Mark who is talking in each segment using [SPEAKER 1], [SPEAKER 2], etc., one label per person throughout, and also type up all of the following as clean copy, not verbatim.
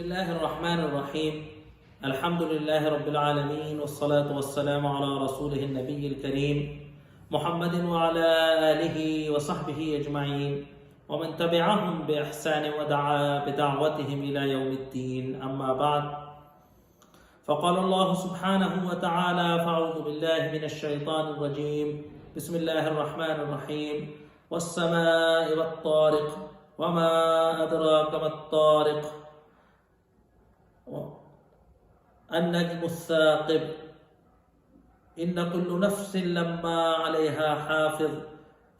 [SPEAKER 1] الله الرحمن الرحيم. الحمد لله رب العالمين، والصلاة والسلام على رسوله النبي الكريم محمد وعلى آله وصحبه أجمعين ومن تبعهم بإحسان ودعا بدعوتهم إلى يوم الدين. أما بعد، فقال الله سبحانه وتعالى: فأعوذ بالله من الشيطان الرجيم. بسم الله الرحمن الرحيم. والسماء والطارق وما أدراك ما الطارق النجم الثاقب إن كل نفس لما عليها حافظ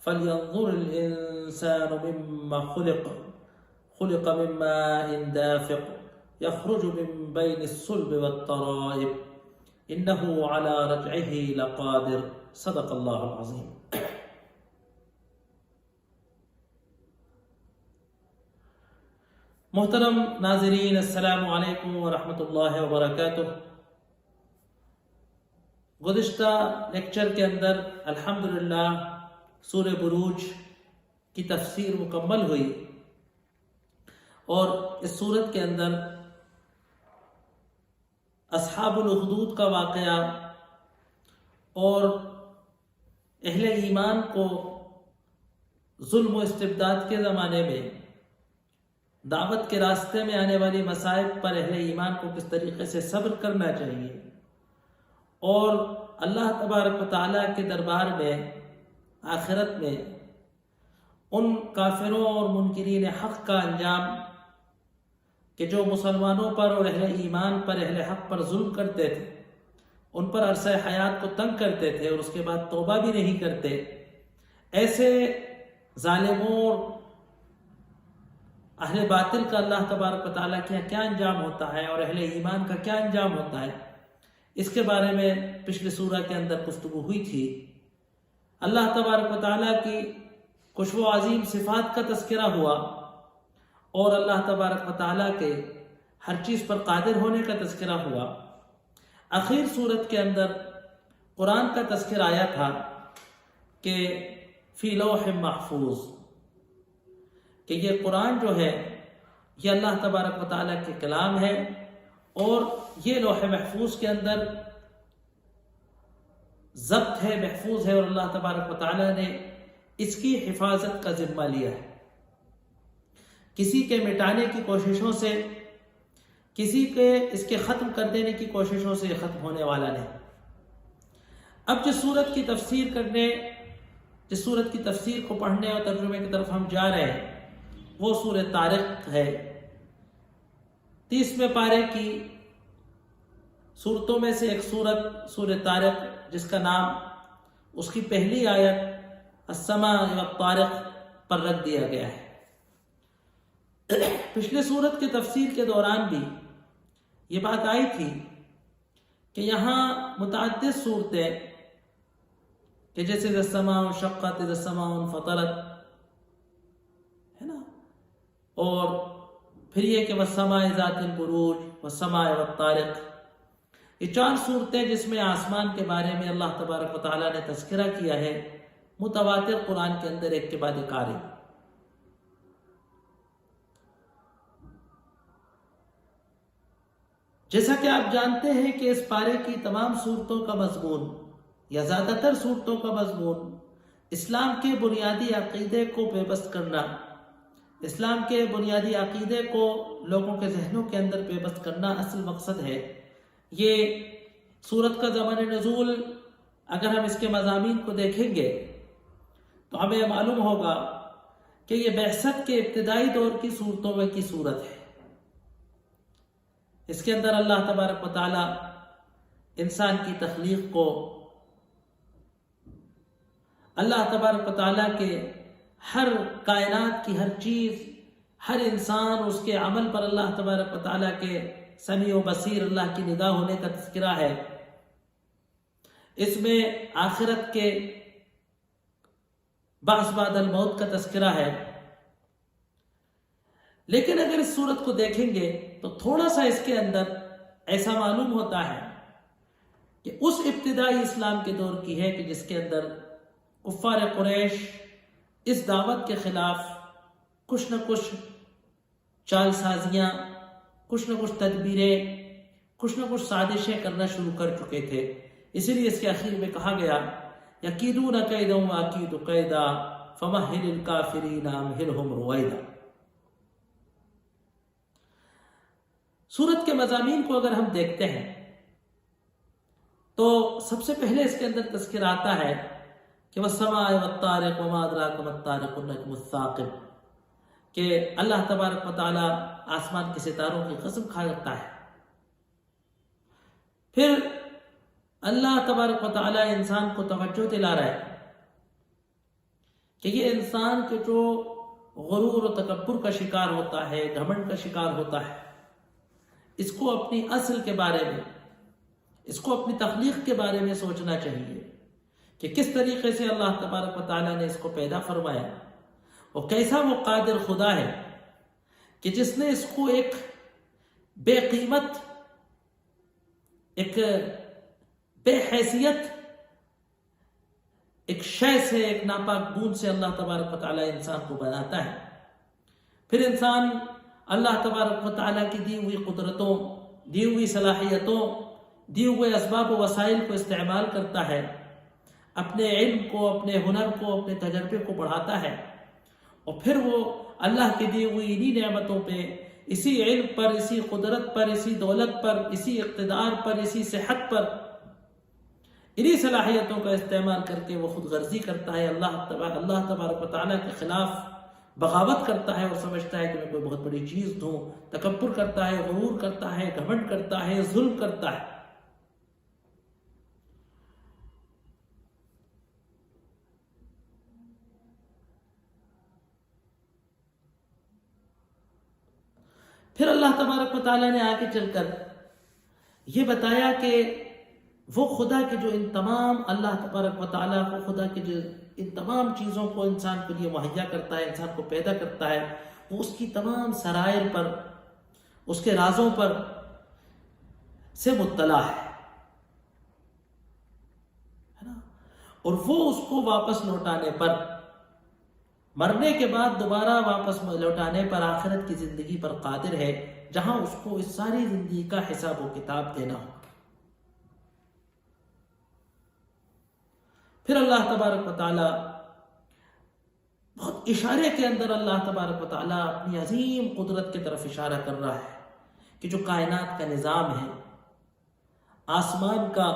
[SPEAKER 1] فلينظر الإنسان مما خلق من ماء دافق يخرج من بين الصلب والترائب إنه على رجعه لقادر. صدق الله العظيم. محترم ناظرین، السلام علیکم ورحمۃ اللہ وبرکاتہ. گزشتہ لیکچر کے اندر الحمدللہ سورہ بروج کی تفسیر مکمل ہوئی اور اس سورت کے اندر اصحاب الاخدود کا واقعہ اور اہل ایمان کو ظلم و استبداد کے زمانے میں دعوت کے راستے میں آنے والی مصائب پر اہل ایمان کو کس طریقے سے صبر کرنا چاہیے اور اللہ تبارک و تعالیٰ کے دربار میں آخرت میں ان کافروں اور منکرین حق کا انجام کہ جو مسلمانوں پر اور اہل ایمان پر، اہل حق پر ظلم کرتے تھے، ان پر عرصہ حیات کو تنگ کرتے تھے اور اس کے بعد توبہ بھی نہیں کرتے، ایسے ظالموں اور اہل باطل کا اللہ تبارک و تعالیٰ کے کیا انجام ہوتا ہے اور اہل ایمان کا کیا انجام ہوتا ہے، اس کے بارے میں پچھلے سورہ کے اندر گفتگو ہوئی تھی. اللہ تبارک و تعالیٰ کی کچھ و عظیم صفات کا تذکرہ ہوا اور اللہ تبارک و تعالیٰ کے ہر چیز پر قادر ہونے کا تذکرہ ہوا. آخر سورت کے اندر قرآن کا تذکرہ آیا تھا کہ فی لوح محفوظ، کہ یہ قرآن جو ہے یہ اللہ تبارک و تعالیٰ کے کلام ہے اور یہ لوح محفوظ کے اندر ضبط ہے، محفوظ ہے اور اللہ تبارک و تعالیٰ نے اس کی حفاظت کا ذمہ لیا ہے. کسی کے مٹانے کی کوششوں سے، کسی کے اس کے ختم کر دینے کی کوششوں سے یہ ختم ہونے والا نہیں. اب جس سورت کی تفسیر کرنے، جس سورت کی تفسیر کو پڑھنے اور ترجمے کی طرف ہم جا رہے ہیں وہ سورہ طارق ہے. 30ویں پارے کی سورتوں میں سے ایک سورت سورہ طارق، جس کا نام اس کی پہلی آیت السماء والطارق پر رکھ دیا گیا ہے. پچھلے سورت کی تفسیر کے دوران بھی یہ بات آئی تھی کہ یہاں متعدد صورتیں کہ جیسے اذا السماء انشقت، اذا السماء انفطرت ہے نا، اور پھر یہ کہ والسماء ذات البروج والسماء والطارق، یہ 4 صورتیں جس میں آسمان کے بارے میں اللہ تبارک و تعالیٰ نے تذکرہ کیا ہے، متواتر قرآن کے اندر ایک کے بعد ایک آ رہی. جیسا کہ آپ جانتے ہیں کہ اس پارے کی تمام صورتوں کا مضمون یا زیادہ تر صورتوں کا مضمون اسلام کے بنیادی عقیدے کو بے بست کرنا، اسلام کے بنیادی عقیدے کو لوگوں کے ذہنوں کے اندر بے بست کرنا اصل مقصد ہے. یہ سورت کا زمان نزول اگر ہم اس کے مضامین کو دیکھیں گے تو ہمیں معلوم ہوگا کہ یہ بعثت کے ابتدائی دور کی صورتوں میں کی صورت ہے. اس کے اندر اللہ تبارک و تعالیٰ انسان کی تخلیق کو، اللہ تبارک و تعالیٰ کے ہر کائنات کی ہر چیز، ہر انسان اور اس کے عمل پر اللہ تبارک و تعالیٰ کے سمیع و بصیر اللہ کی نگاہ ہونے کا تذکرہ ہے. اس میں آخرت کے بعث بعد الموت کا تذکرہ ہے. لیکن اگر اس صورت کو دیکھیں گے تو تھوڑا سا اس کے اندر ایسا معلوم ہوتا ہے کہ اس ابتدائی اسلام کے دور کی ہے کہ جس کے اندر کفار قریش اس دعوت کے خلاف کچھ نہ کچھ چال سازیاں کچھ نہ کچھ تدبیریں، کچھ نہ کچھ سازشیں کرنا شروع کر چکے تھے. اسی لیے اس کے آخر میں کہا گیا یکیدون کیدا واکید قیدا فمہل الکافرین امہلہم رویدا. سورت کے مضامین کو اگر ہم دیکھتے ہیں تو سب سے پہلے اس کے اندر تذکر آتا ہے کہ والسماء والطارق وما ادراک ما الطارق النجم الثاقب، کہ اللہ تبارک و تعالی آسمان کے ستاروں کی قسم کھاتا ہے. پھر اللہ تبارک و تعالی انسان کو توجہ دلا رہا ہے کہ یہ انسان کے جو غرور و تکبر کا شکار ہوتا ہے، گھمنڈ کا شکار ہوتا ہے، اس کو اپنی اصل کے بارے میں، اس کو اپنی تخلیق کے بارے میں سوچنا چاہیے کہ کس طریقے سے اللہ تبارک و تعالیٰ نے اس کو پیدا فرمایا، اور کیسا وہ قادر خدا ہے کہ جس نے اس کو ایک بے قیمت، ایک بے حیثیت ایک شے سے، ایک ناپاک بوند سے اللہ تبارک و تعالیٰ انسان کو بناتا ہے. پھر انسان اللہ تبارک و تعالیٰ کی دی ہوئی قدرتوں، دی ہوئی صلاحیتوں، دیے ہوئے اسباب و وسائل کو استعمال کرتا ہے، اپنے علم کو، اپنے ہنر کو، اپنے تجربے کو بڑھاتا ہے، اور پھر وہ اللہ کی دی ہوئی انہی نعمتوں پہ، اسی علم پر، اسی قدرت پر، اسی دولت پر، اسی اقتدار پر، اسی صحت پر، انہی صلاحیتوں کا استعمال کر کے وہ خود غرضی کرتا ہے، اللہ تبارک و تعالیٰ کے خلاف بغاوت کرتا ہے اور سمجھتا ہے کہ میں کوئی بہت بڑی چیز دوں، تکبر کرتا ہے، غرور کرتا ہے، گھمنڈ کرتا ہے، ظلم کرتا ہے. پھر اللہ تبارک و تعالیٰ نے آگے چل کر یہ بتایا کہ وہ خدا کے جو ان تمام، اللہ تبارک و تعالیٰ کو خدا کے جو ان تمام چیزوں کو انسان کے لیے مہیا کرتا ہے، انسان کو پیدا کرتا ہے، وہ اس کی تمام سرائر پر، اس کے رازوں پر سے مطلع ہے نا، اور وہ اس کو واپس لوٹانے پر، مرنے کے بعد دوبارہ واپس لوٹانے پر، آخرت کی زندگی پر قادر ہے، جہاں اس کو اس ساری زندگی کا حساب و کتاب دینا ہوگا. پھر اللہ تبارک و تعالیٰ بہت اشارے کے اندر اللہ تبارک و تعالیٰ اپنی عظیم قدرت کی طرف اشارہ کر رہا ہے کہ جو کائنات کا نظام ہے، آسمان کا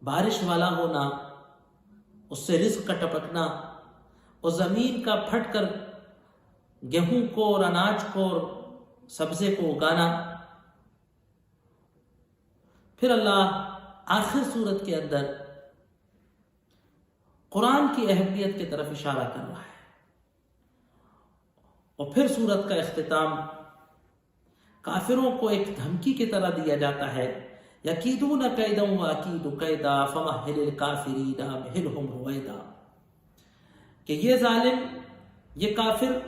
[SPEAKER 1] بارش والا ہونا، اس سے رزق کا ٹپکنا، اور زمین کا پھٹ کر گیہوں کو اور اناج کو اور سبزے کو اگانا. پھر اللہ آخر صورت کے اندر قرآن کی اہمیت کی طرف اشارہ کر رہا ہے، اور پھر صورت کا اختتام کافروں کو ایک دھمکی کی طرح دیا جاتا ہے، یکیدون کیدا واکید قیدا فمہل الکافرین امہلہم رویدا، کہ یہ ظالم، یہ کافر،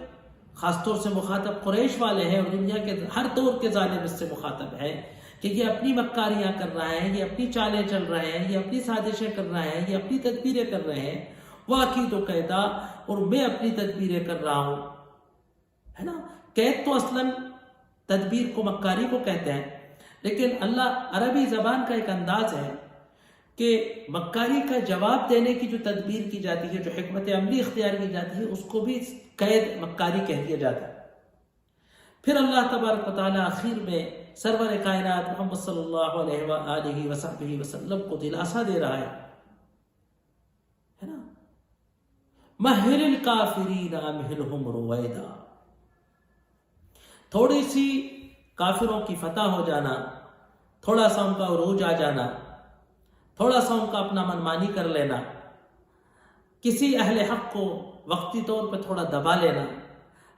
[SPEAKER 1] خاص طور سے مخاطب قریش والے ہیں، اور دنیا کے ہر دور کے ظالم اس سے مخاطب ہیں کہ یہ اپنی مکاریاں کر رہے ہیں، یہ اپنی چالیں چل رہے ہیں، یہ اپنی سازشیں کر رہے ہیں، یہ اپنی تدبیریں کر رہے ہیں. واقعی تو قیدا، اور میں اپنی تدبیریں کر رہا ہوں، ہے نا. قید تو اصلاً تدبیر کو، مکاری کو کہتے ہیں، لیکن اللہ عربی زبان کا ایک انداز ہے کہ مکاری کا جواب دینے کی جو تدبیر کی جاتی ہے، جو حکمت عملی اختیار کی جاتی ہے، اس کو بھی قید، مکاری کہہ دیا جاتا ہے. پھر اللہ تبارک و تعالیٰ آخر میں سرور کائنات محمد صلی اللہ علیہ وآلہ وصحبہ وسلم کو دلاسا دے رہا ہے نا، مہل الکافرین امہلہم رویدا. تھوڑی سی کافروں کی فتح ہو جانا، تھوڑا سا ان کا عروج آ جانا، تھوڑا سا ان کا اپنا منمانی کر لینا، کسی اہل حق کو وقتی طور پہ تھوڑا دبا لینا،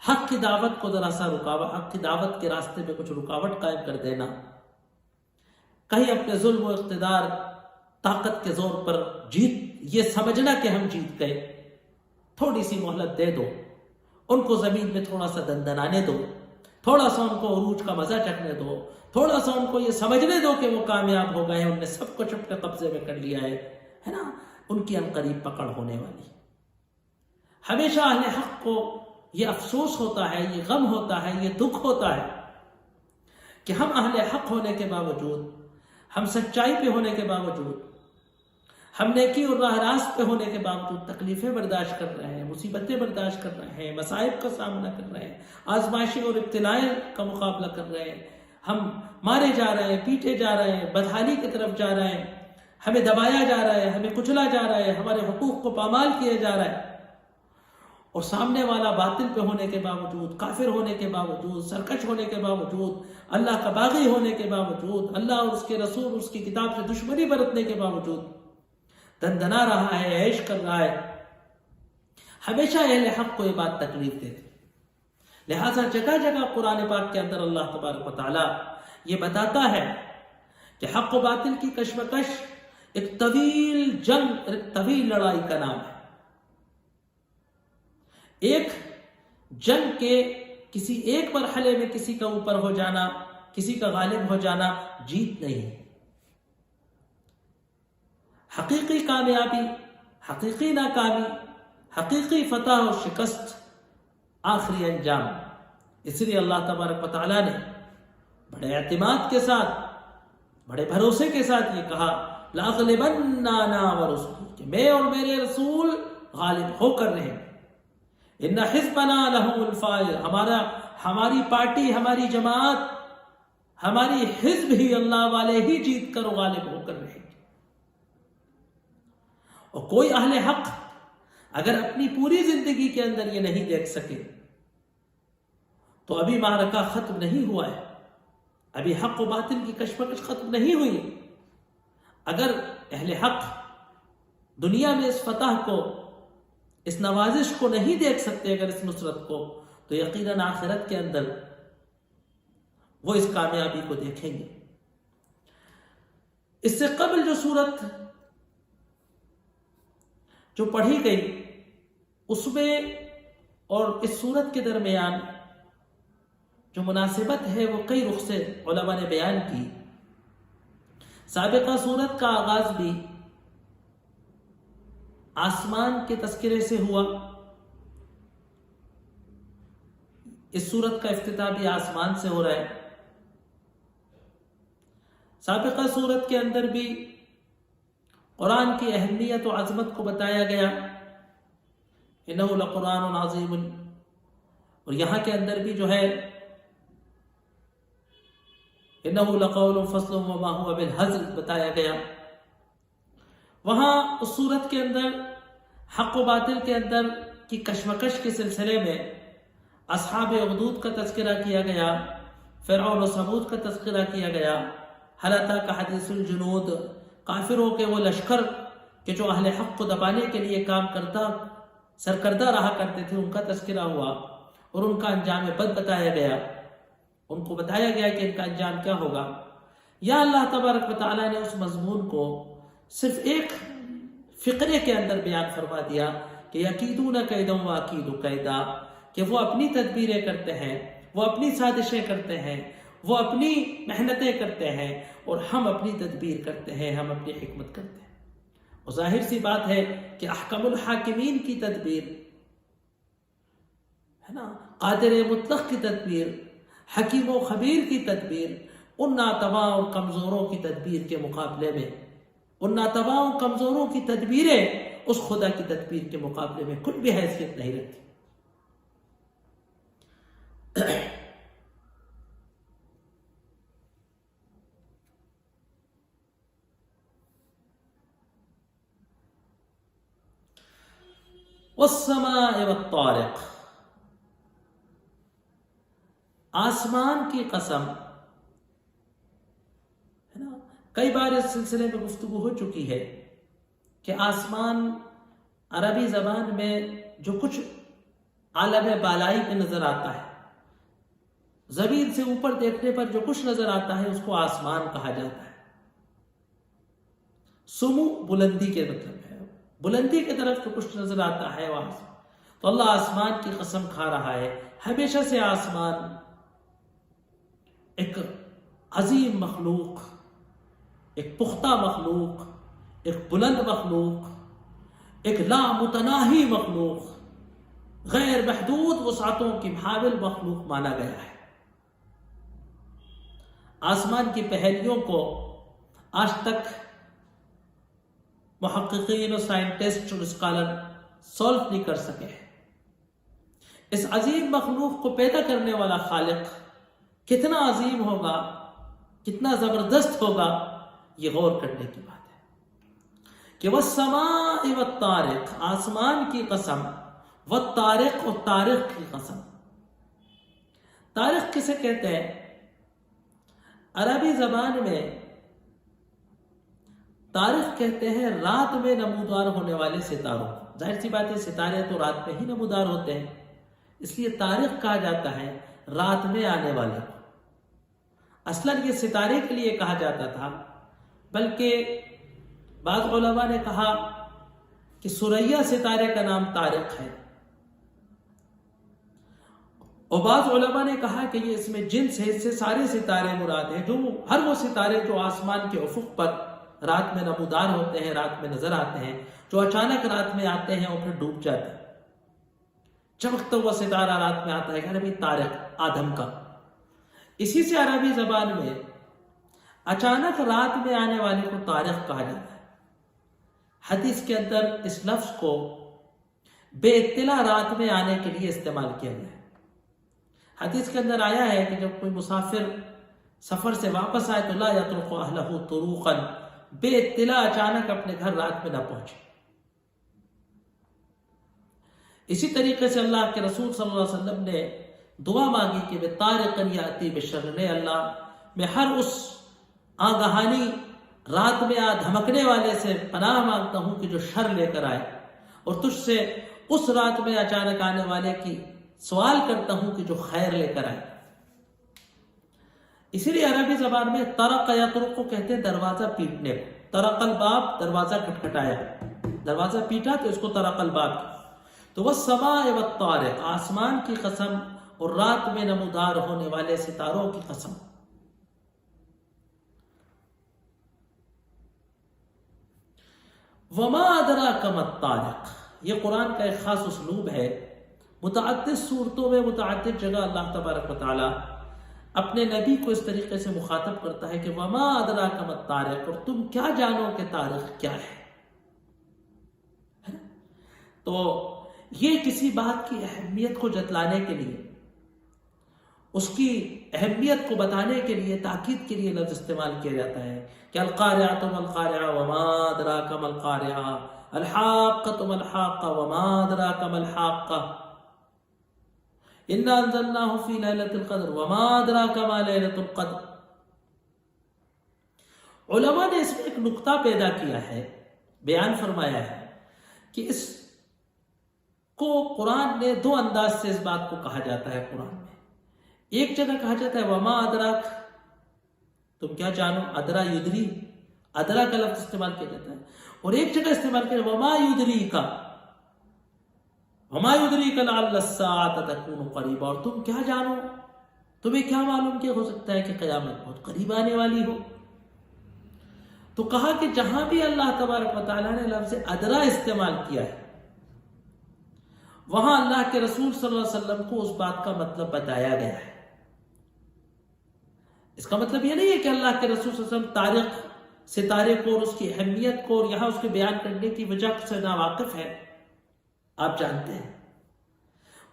[SPEAKER 1] حق کی دعوت کو ذرا سا رکاوٹ، حق کی دعوت کے راستے میں کچھ رکاوٹ قائم کر دینا، کہیں اپنے ظلم و اقتدار، طاقت کے زور پر جیت، یہ سمجھنا کہ ہم جیت گئے، تھوڑی سی مہلت دے دو، ان کو زمین میں تھوڑا سا دندنانے دو، تھوڑا سا ان کو عروج کا مزہ چکھنے دو، تھوڑا سا ان کو یہ سمجھنے دو کہ وہ کامیاب ہو گئے ہیں، ان نے سب کو چپ کے قبضے میں کر لیا ہے نا. ان کی عنقریب پکڑ ہونے والی. ہمیشہ اہل حق کو یہ افسوس ہوتا ہے، یہ غم ہوتا ہے، یہ دکھ ہوتا ہے کہ ہم اہل حق ہونے کے باوجود، ہم سچائی پہ ہونے کے باوجود، ہم نیکی اور راہ راست پہ ہونے کے باوجود تکلیفیں برداشت کر رہے ہیں، مصیبتیں برداشت کر رہے ہیں، مصائب کا سامنا کر رہے ہیں، آزمائشیں اور ابتلائیں کا مقابلہ کر رہے ہیں، ہم مارے جا رہے ہیں، پیٹے جا رہے ہیں، بدحالی کی طرف جا رہے ہیں، ہمیں دبایا جا رہا ہے، ہمیں کچلا جا رہا ہے، ہمارے حقوق کو پامال کیا جا رہا ہے، اور سامنے والا باطل پہ ہونے کے باوجود، کافر ہونے کے باوجود، سرکش ہونے کے باوجود، اللہ کا باغی ہونے کے باوجود، اللہ اور اس کے رسول اور اس کی کتاب سے دشمنی برتنے کے باوجود دندنا رہا ہے، عیش کر رہا ہے، ہمیشہ اہل حق کو یہ بات تکلیف دیتی۔ لہٰذا جگہ جگہ قرآن پاک کے اندر اللہ تبارک و تعالی یہ بتاتا ہے کہ حق و باطل کی کشمکش ایک طویل جنگ، ایک طویل لڑائی کا نام ہے۔ ایک جنگ کے کسی ایک مرحلے میں کسی کا اوپر ہو جانا، کسی کا غالب ہو جانا جیت نہیں ہے۔ حقیقی کامیابی، حقیقی ناکامی، حقیقی فتح اور شکست آخری انجام۔ اس لیے اللہ تبارک و تعالیٰ نے بڑے اعتماد کے ساتھ، بڑے بھروسے کے ساتھ یہ کہا لَأَغْلِبَنَّ أَنَا وَرُسُلِي، کہ میں اور میرے رسول غالب ہو کر رہے ہیں۔ إِنَّ حِزْبَنَا لَهُمُ الْفَائِزُونَ، ہماری پارٹی، ہماری جماعت، ہماری حزب ہی اللہ والے ہی جیت کر غالب ہو کر رہے ہیں۔ اور کوئی اہل حق اگر اپنی پوری زندگی کے اندر یہ نہیں دیکھ سکے تو ابھی معرکہ ختم نہیں ہوا ہے، ابھی حق و باطل کی کشمکش ختم نہیں ہوئی۔ اگر اہل حق دنیا میں اس فتح کو، اس نوازش کو نہیں دیکھ سکتے، اگر اس نصرت کو، تو یقیناً آخرت کے اندر وہ اس کامیابی کو دیکھیں گے۔ اس سے قبل جو صورت جو پڑھی گئی اس میں اور اس صورت کے درمیان جو مناسبت ہے وہ کئی رخ سے علماء نے بیان کی۔ سابقہ صورت کا آغاز بھی آسمان کے تذکرے سے ہوا، اس صورت کا افتتاح بھی آسمان سے ہو رہا ہے۔ سابقہ صورت کے اندر بھی قرآن کی اہمیت و عظمت کو بتایا گیا، اِنَّهُ لَقُرْآنٌ عَظِيمٌ، اور یہاں کے اندر بھی جو ہے اِنَّهُ لَقَوْلٌ فَصْلٌ وَمَا هُوَ بِالْهَزْلِ بتایا گیا۔ وہاں اس صورت کے اندر حق و باطل کے اندر کی کشمکش کے سلسلے میں اصحاب اخدود کا تذکرہ کیا گیا، فرعون و ثمود کا تذکرہ کیا گیا، هل أتاك حدیث الجنود، کافروں کے وہ لشکر کہ جو اہل حق کو دبانے کے لیے کام کرتا سرکردہ رہا کرتے تھے، ان کا تذکرہ ہوا اور ان کا انجام بد بتایا گیا، ان کو بتایا گیا کہ ان کا انجام کیا ہوگا۔ یا اللہ تبارک و تعالیٰ نے اس مضمون کو صرف ایک فقرے کے اندر بیان فرما دیا کہ یکیدون کیدا واکید کیدا، کہ وہ اپنی تدبیریں کرتے ہیں، وہ اپنی سازشیں کرتے ہیں، وہ اپنی محنتیں کرتے ہیں، اور ہم اپنی تدبیر کرتے ہیں، ہم اپنی حکمت کرتے ہیں۔ اور ظاہر سی بات ہے کہ احکم الحاکمین کی تدبیر ہے نا، قادر مطلق کی تدبیر، حکیم و خبیر کی تدبیر، ان ناتواں اور کمزوروں کی تدبیر کے مقابلے میں، ان ناتواں اور کمزوروں کی تدبیریں اس خدا کی تدبیر کے مقابلے میں کچھ بھی حیثیت نہیں رکھتی۔ والسماء والطارق، آسمان کی قسم ہے نا۔ کئی بار اس سلسلے میں گفتگو ہو چکی ہے کہ آسمان عربی زبان میں جو کچھ عالم بالائی میں نظر آتا ہے، زمین سے اوپر دیکھنے پر جو کچھ نظر آتا ہے اس کو آسمان کہا جاتا ہے۔ سمو بلندی کے مطلب ہے، بلندی کی طرف جو کچھ نظر آتا ہے وہ آسمان۔ تو اللہ آسمان کی قسم کھا رہا ہے، ہمیشہ سے آسمان ایک عظیم مخلوق، ایک پختہ مخلوق، ایک بلند مخلوق، ایک لامتناہی مخلوق غیر محدود وسعتوں کی حامل مخلوق مانا گیا ہے۔ آسمان کی پہیلیوں کو آج تک محققین اور سائنٹسٹ اور اسکالر سولو نہیں کر سکے ہیں۔ اس عظیم مخلوق کو پیدا کرنے والا خالق کتنا عظیم ہوگا، کتنا زبردست ہوگا، یہ غور کرنے کی بات ہے کہ والسماء والطارق، آسمان کی قسم، والطارق اور طارق کی قسم۔ طارق کسے کہتے ہیں؟ عربی زبان میں طارق کہتے ہیں رات میں نمودار ہونے والے ستاروں کو۔ ظاہر سی بات ہے ستارے تو رات میں ہی نمودار ہوتے ہیں، اس لیے طارق کہا جاتا ہے رات میں آنے والے کو۔ اصلاً یہ ستارے کے لیے کہا جاتا تھا، بلکہ بعض علماء نے کہا کہ ثریا ستارے کا نام طارق ہے، اور بعض علماء نے کہا کہ یہ اس میں جنس ہے، اس سے سارے ستارے مراد ہیں، جو ہر وہ ستارے جو آسمان کے افق پر رات میں نمودار ہوتے ہیں، رات میں نظر آتے ہیں، جو اچانک رات میں آتے ہیں اور پھر ڈوب جاتے ہیں۔ چمکتا ہوا ستارہ رات میں آتا ہے، عربی طارق، آدم کا۔ اسی سے عربی زبان میں اچانک رات میں آنے والے کو طارق کہا جاتا ہے۔ حدیث کے اندر اس لفظ کو بے اطلاع رات میں آنے کے لیے استعمال کیا گیا ہے۔ حدیث کے اندر آیا ہے کہ جب کوئی مسافر سفر سے واپس آئے تو لا یطرق اہلہ طروقا، بے اطلاع اچانک اپنے گھر رات میں نہ پہنچے۔ اسی طریقے سے اللہ کے رسول صلی اللہ علیہ وسلم نے دعا مانگی کہ بطارقا یاتی بشر، نے اللہ میں ہر اس آگاہانی رات میں دھمکنے والے سے پناہ مانگتا ہوں کہ جو شر لے کر آئے، اور تجھ سے اس رات میں اچانک آنے والے کی سوال کرتا ہوں کہ جو خیر لے کر آئے۔ اسی لیے عربی زبان میں طرق یطرق کو کہتے ہیں دروازہ پیٹنے کو۔ طرق الباب، دروازہ کھٹکھٹایا، دروازہ پیٹا تو اس کو طرق الباب کہتے ہیں۔ تو والسماء والطارق، آسمان کی قسم اور رات میں نمودار ہونے والے ستاروں کی قسم۔ وما ادراک ما الطارق، یہ قرآن کا ایک خاص اسلوب ہے۔ متعدد صورتوں میں متعدد جگہ اللہ تبارک و تعالی اپنے نبی کو اس طریقے سے مخاطب کرتا ہے کہ وما ادراک ما الطارق، اور تم کیا جانو کہ طارق کیا ہے۔ تو یہ کسی بات کی اہمیت کو جتلانے کے لیے، اس کی اہمیت کو بتانے کے لیے، تاکید کے لیے لفظ استعمال کیا جاتا ہے کہ القارعۃ ما القارعۃ وما ادراک ما القارعۃ، الحاقۃ ما الحاقۃ وما ادراک ما الحاقۃ، انا انزلناہ فی لیلۃ القدر وما ادراک ما لیلۃ القدر۔ علماء نے اس میں ایک نقطہ پیدا کیا ہے، بیان فرمایا ہے کہ اس کو قرآن نے دو انداز سے اس بات کو کہا جاتا ہے۔ قرآن میں ایک جگہ کہا جاتا ہے وما ادراک، تم کیا جانو، ادرا یدری، ادرا کا لفظ استعمال کیا جاتا ہے، اور ایک جگہ استعمال کیا وما یدریکا، وما یدریک لعل الساعۃ تکون قریبا، اور تم کیا جانو، تمہیں کیا معلوم کہ ہو سکتا ہے کہ قیامت بہت قریب آنے والی ہو۔ تو کہا کہ جہاں بھی اللہ تبارک و تعالیٰ نے لفظ ادرا استعمال کیا ہے، وہاں اللہ کے رسول صلی اللہ علیہ وسلم کو اس بات کا مطلب بتایا گیا ہے۔ اس کا مطلب یہ نہیں ہے کہ اللہ کے رسول صلی اللہ علیہ وسلم طارق ستارے کو اور اس کی اہمیت کو اور یہاں اس کے بیان کرنے کی وجہ سے ناواقف ہے، آپ جانتے ہیں۔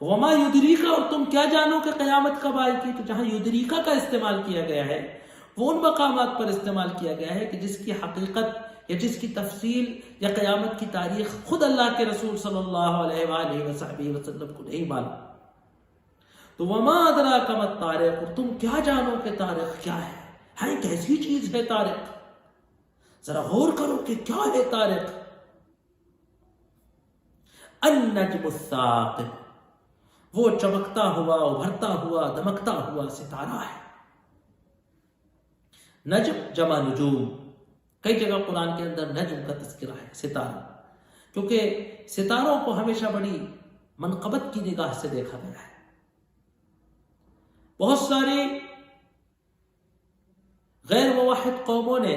[SPEAKER 1] وما یدریکا، اور تم کیا جانو کہ قیامت کب آئے گی، تو جہاں یدریکا کا استعمال کیا گیا ہے وہ ان مقامات پر استعمال کیا گیا ہے کہ جس کی حقیقت یا جس کی تفصیل یا قیامت کی تاریخ خود اللہ کے رسول صلی اللہ علیہ وآلہ وصحبہ وسلم کو نہیں معلوم۔ تو وما ادراک ما الطارق، اور تم کیا جانو کہ طارق کیا ہے کیسی چیز ہے طارق، ذرا غور کرو کہ کیا ہے طارق۔ النجم الثاقب، وہ چمکتا ہوا، ابھرتا ہوا، دمکتا ہوا ستارہ ہے۔ نجم جمع نجوم، کئی جگہ قرآن کے اندر نجم کا تذکرہ ہے، ستارہ، کیونکہ ستاروں کو ہمیشہ بڑی منقبت کی نگاہ سے دیکھا گیا ہے۔ بہت ساری غیر موحد قوموں نے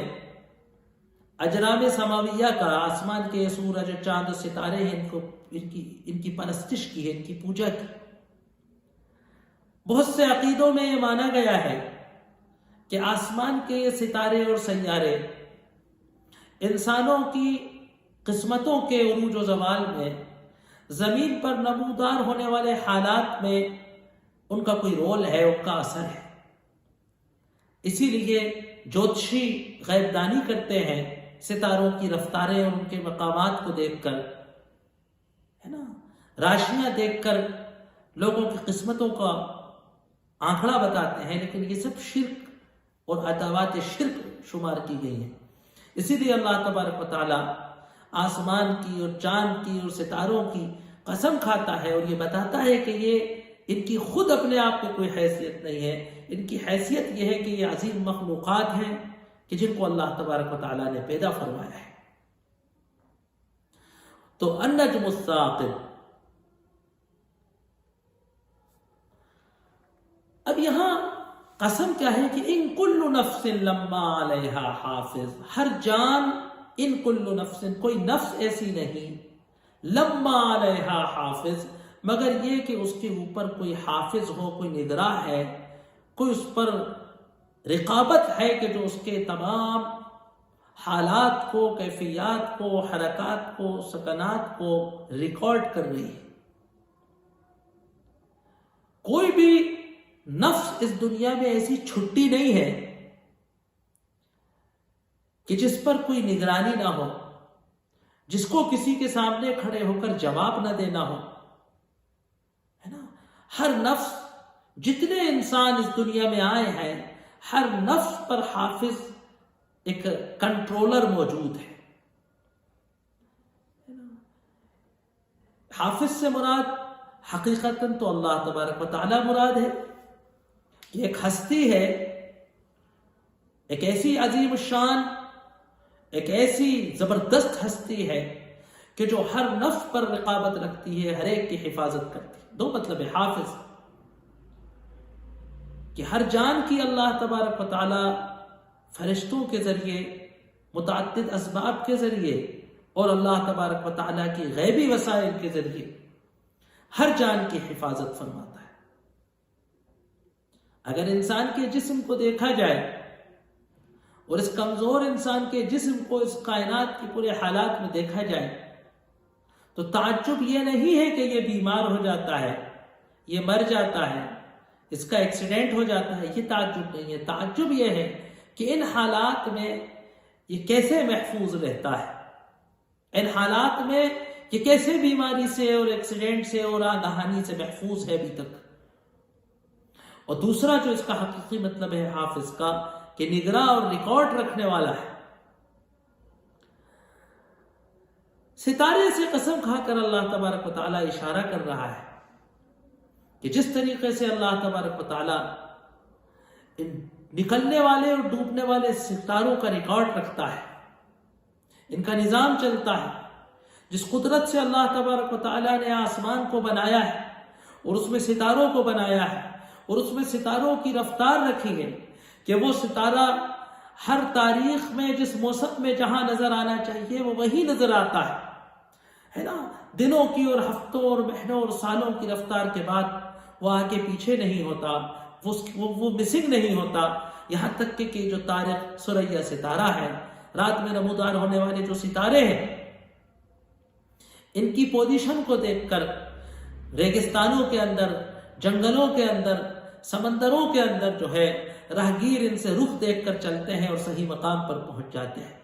[SPEAKER 1] اجرام سماویہ کا، آسمان کے سورج چاند ستارے ہیں، ان کی پرستش کی ہے، ان کی پوجا کی۔ بہت سے عقیدوں میں یہ مانا گیا ہے کہ آسمان کے یہ ستارے اور سیارے انسانوں کی قسمتوں کے عروج و زوال میں، زمین پر نمودار ہونے والے حالات میں ان کا کوئی رول ہے، ان کا اثر ہے۔ اسی لیے جوتشی غیب دانی کرتے ہیں ستاروں کی رفتاریں اور ان کے مقامات کو دیکھ کر، ہے نا، راشیاں دیکھ کر لوگوں کی قسمتوں کا آنکڑا بتاتے ہیں، لیکن یہ سب شرک اور ادوات شرک شمار کی گئی ہیں۔ اسی لیے اللہ تبارک و تعالی آسمان کی اور چاند کی اور ستاروں کی قسم کھاتا ہے اور یہ بتاتا ہے کہ یہ ان کی خود اپنے آپ میں کوئی حیثیت نہیں ہے، ان کی حیثیت یہ ہے کہ یہ عظیم مخلوقات ہیں کہ جن کو اللہ تبارک و تعالی نے پیدا فرمایا ہے۔ تو النجم الثاقب، اب یہاں قسم کیا ہے کہ ان کل نفس لما علیہا حافظ، ہر جان، ان کل نفس، کوئی نفس ایسی نہیں، لما علیہا حافظ، مگر یہ کہ اس کے اوپر کوئی حافظ ہو، کوئی نگراں ہے، کوئی اس پر رقابت ہے کہ جو اس کے تمام حالات کو، کیفیات کو، حرکات کو، سکنات کو ریکارڈ کر رہی ہے۔ کوئی بھی نفس اس دنیا میں ایسی چھٹی نہیں ہے کہ جس پر کوئی نگرانی نہ ہو، جس کو کسی کے سامنے کھڑے ہو کر جواب نہ دینا ہو، ہے نا۔ ہر نفس، جتنے انسان اس دنیا میں آئے ہیں، ہر نفس پر حافظ، ایک کنٹرولر موجود ہے۔ حافظ سے مراد حقیقتاً تو اللہ تبارک و تعالی مراد ہے، کہ ایک ہستی ہے، ایک ایسی عظیم الشان، ایک ایسی زبردست ہستی ہے کہ جو ہر نفس پر رقابت رکھتی ہے، ہر ایک کی حفاظت کرتی ہے۔ دو مطلب ہے حافظ، کہ ہر جان کی اللہ تبارک و تعالی فرشتوں کے ذریعے، متعدد اسباب کے ذریعے اور اللہ تبارک و تعالی کی غیبی وسائل کے ذریعے ہر جان کی حفاظت فرماتا ہے۔ اگر انسان کے جسم کو دیکھا جائے اور اس کمزور انسان کے جسم کو اس کائنات کے پورے حالات میں دیکھا جائے تو تعجب یہ نہیں ہے کہ یہ بیمار ہو جاتا ہے، یہ مر جاتا ہے، اس کا ایکسیڈنٹ ہو جاتا ہے، یہ تعجب نہیں ہے۔ تعجب یہ ہے کہ ان حالات میں یہ کیسے محفوظ رہتا ہے، ان حالات میں یہ کیسے بیماری سے اور ایکسیڈنٹ سے اور ناہانی سے محفوظ ہے ابھی تک۔ اور دوسرا جو اس کا حقیقی مطلب ہے حافظ کا، کہ نگراں اور ریکارڈ رکھنے والا ہے۔ ستارے سے قسم کھا کر اللہ تبارک و تعالیٰ اشارہ کر رہا ہے کہ جس طریقے سے اللہ تبارک و تعالیٰ ان نکلنے والے اور ڈوبنے والے ستاروں کا ریکارڈ رکھتا ہے، ان کا نظام چلتا ہے، جس قدرت سے اللہ تبارک و تعالیٰ نے آسمان کو بنایا ہے اور اس میں ستاروں کو بنایا ہے اور اس میں ستاروں کی رفتار رکھی ہے کہ وہ ستارہ ہر تاریخ میں جس موسم میں جہاں نظر آنا چاہیے وہ وہی نظر آتا ہے نا۔ دنوں کی اور ہفتوں اور مہینوں اور سالوں کی رفتار کے بعد وہ آگے پیچھے نہیں ہوتا، وہ مسنگ نہیں ہوتا، یہاں تک کہ جو طارق ثریا ستارہ ہے، رات میں نمودار ہونے والے جو ستارے ہیں، ان کی پوزیشن کو دیکھ کر ریگستانوں کے اندر، جنگلوں کے اندر، سمندروں کے اندر جو ہے راہگیر ان سے رخ دیکھ کر چلتے ہیں اور صحیح مقام پر پہنچ جاتے ہیں،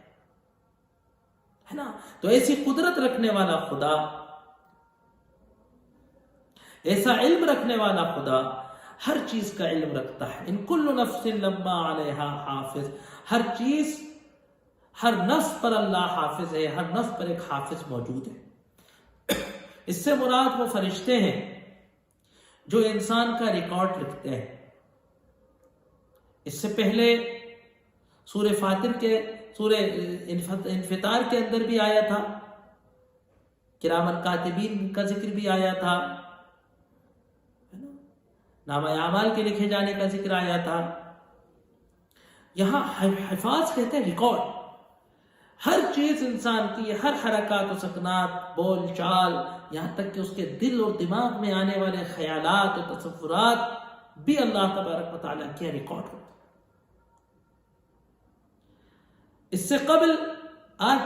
[SPEAKER 1] ہے نا۔ تو ایسی قدرت رکھنے والا خدا، ایسا علم رکھنے والا خدا ہر چیز کا علم رکھتا ہے۔ ان کل نفس لما علیہا حافظ، ہر چیز، ہر نفس پر اللہ حافظ ہے، ہر نفس پر ایک حافظ موجود ہے۔ اس سے مراد وہ فرشتے ہیں جو انسان کا ریکارڈ لکھتے ہیں۔ اس سے پہلے سورہ فاطر کے، سورہ انفطار کے اندر بھی آیا تھا، کرامن کاتبین کا ذکر بھی آیا تھا، نامہ اعمال کے لکھے جانے کا ذکر آیا تھا۔ یہاں حفاظ کہتے ہیں ریکارڈ، ہر چیز انسان کی، ہر حرکات و سکنات، بول چال، یہاں تک کہ اس کے دل اور دماغ میں آنے والے خیالات و تصورات بھی اللہ تبارک و تعالیٰ کے ریکارڈ ہوتے ہیں۔ اس سے قبل آج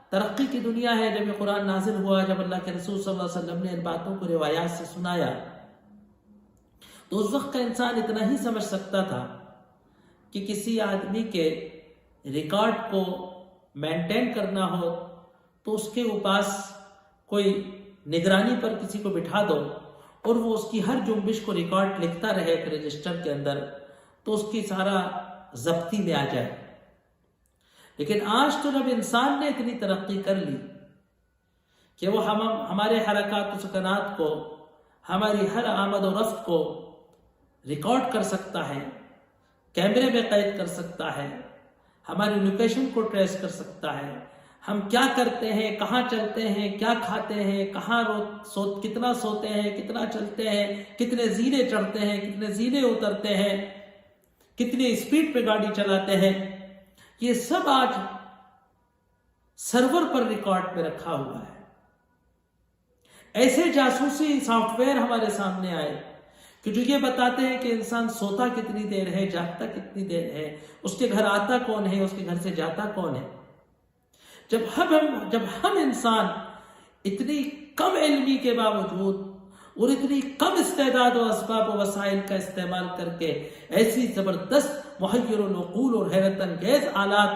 [SPEAKER 1] ترقی کی دنیا ہے، جب یہ قرآن نازل ہوا، جب اللہ کے رسول صلی اللہ علیہ وسلم نے ان باتوں کو روایات سے سنایا، تو اس وقت کا انسان اتنا ہی سمجھ سکتا تھا کہ کسی آدمی کے ریکارڈ کو مینٹین کرنا ہو تو اس کے پاس کوئی نگرانی پر کسی کو بٹھا دو اور وہ اس کی ہر جنبش کو ریکارڈ لکھتا رہے ایک رجسٹر کے اندر، تو اس کی سارا ضبطی میں آ جائے۔ لیکن آج تو جب انسان نے اتنی ترقی کر لی کہ وہ ہمارے حرکات و سکنات کو، ہماری ہر آمد و رفت کو ریکارڈ کر سکتا ہے، کیمرے میں قید کر سکتا ہے، ہماری لوکیشن کو ٹریس کر سکتا ہے، ہم کیا کرتے ہیں، کہاں چلتے ہیں، کیا کھاتے ہیں، کہاں کتنا سوتے ہیں، کتنا چلتے ہیں، کتنے زینے چڑھتے ہیں، کتنے زینے اترتے ہیں، کتنی اسپیڈ پہ گاڑی چلاتے ہیں، یہ سب آج سرور پر ریکارڈ میں رکھا ہوا ہے۔ ایسے جاسوسی سافٹ ویئر ہمارے سامنے آئے کہ جو یہ بتاتے ہیں کہ انسان سوتا کتنی دیر ہے، جاگتا کتنی دیر ہے، اس کے گھر آتا کون ہے، اس کے گھر سے جاتا کون ہے۔ جب ہم انسان اتنی کم علمی کے باوجود اور اتنی کم استعداد و اسباب و وسائل کا استعمال کر کے ایسی زبردست محیر العقول اور حیرت انگیز آلات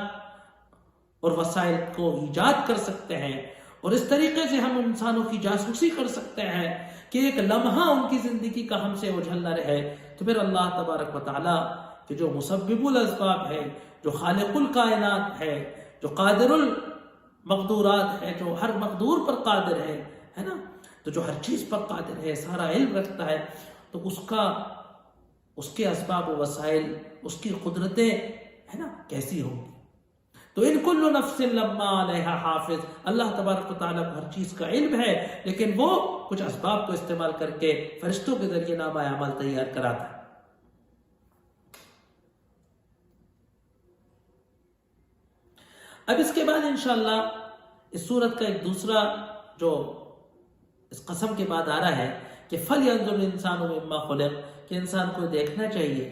[SPEAKER 1] اور وسائل کو ایجاد کر سکتے ہیں، اور اس طریقے سے ہم انسانوں کی جاسوسی کر سکتے ہیں کہ ایک لمحہ ان کی زندگی کا ہم سے اوجھل نہ رہے، تو پھر اللہ تبارک و تعالیٰ کہ جو مسبب الاسباب ہے، جو خالق الکائنات ہے، جو قادر المقدورات ہے، جو ہر مقدور پر قادر ہے نا، تو جو ہر چیز پر قادر ہے، سارا علم رکھتا ہے، تو اس کے اسباب و وسائل، اس کی قدرتیں ہے نا کیسی ہوں گی۔ تو ان کل نفس لما علیہا حافظ، اللہ تبارک و تعالیٰ کو ہر چیز کا علم ہے، لیکن وہ کچھ اسباب کو استعمال کر کے فرشتوں کے ذریعے نامہ اعمال تیار کراتا ہے۔ اب اس کے بعد انشاءاللہ اس سورت کا ایک دوسرا جو اس قسم کے بعد آ رہا ہے کہ فَلْيَنظُرِ الْإِنسَانُ مِمَّا خُلِقَ، کہ انسان کو دیکھنا چاہیے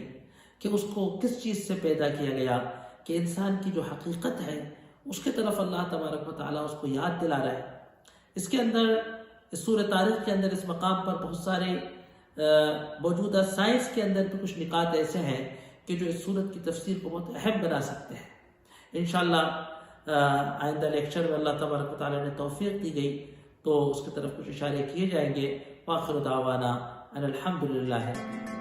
[SPEAKER 1] کہ اس کو کس چیز سے پیدا کیا گیا، کہ انسان کی جو حقیقت ہے اس کے طرف اللہ تبارک و تعالیٰ اس کو یاد دلا رہا ہے۔ اس کے اندر، اس سورہ طارق کے اندر، اس مقام پر بہت سارے موجودہ سائنس کے اندر بھی کچھ نکات ایسے ہیں کہ جو اس سورت کی تفسیر کو بہت اہم بنا سکتے ہیں۔ انشاءاللہ آئندہ لیکچر میں اللہ تبارک و تعالیٰ نے توفیق دی گئی تو اس کی طرف کچھ اشارے کیے جائیں گے۔ وآخر دعوانا ان الحمدللہ۔